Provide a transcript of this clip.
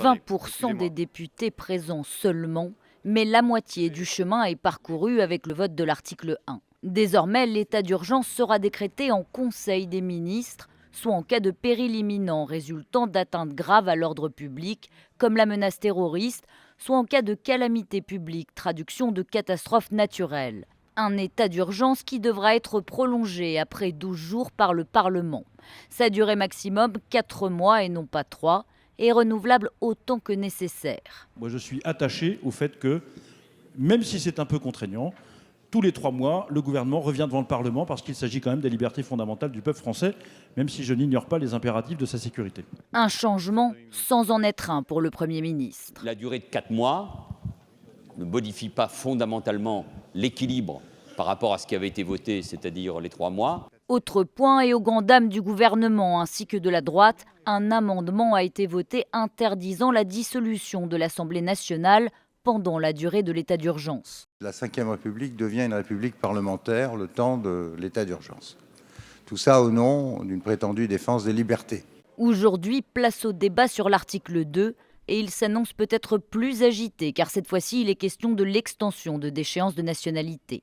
20% des députés présents seulement, mais la moitié du chemin est parcouru avec le vote de l'article 1. Désormais, l'état d'urgence sera décrété en Conseil des ministres, soit en cas de péril imminent résultant d'atteintes graves à l'ordre public, comme la menace terroriste, soit en cas de calamité publique, traduction de catastrophe naturelle. Un état d'urgence qui devra être prolongé après 12 jours par le Parlement. Sa durée maximum, 4 mois et non pas 3, est renouvelable autant que nécessaire. Moi, je suis attaché au fait que, même si c'est un peu contraignant, tous les 3 mois, le gouvernement revient devant le Parlement parce qu'il s'agit quand même des libertés fondamentales du peuple français, même si je n'ignore pas les impératifs de sa sécurité. Un changement sans en être un pour le Premier ministre. La durée de 4 mois ne modifie pas fondamentalement l'équilibre par rapport à ce qui avait été voté, c'est-à-dire les 3 mois. Autre point, et aux grandes dames du gouvernement ainsi que de la droite, un amendement a été voté interdisant la dissolution de l'Assemblée nationale pendant la durée de l'état d'urgence. La Ve République devient une république parlementaire le temps de l'état d'urgence. Tout ça au nom d'une prétendue défense des libertés. Aujourd'hui, place au débat sur l'article 2 et il s'annonce peut-être plus agité car cette fois-ci il est question de l'extension de déchéance de nationalité.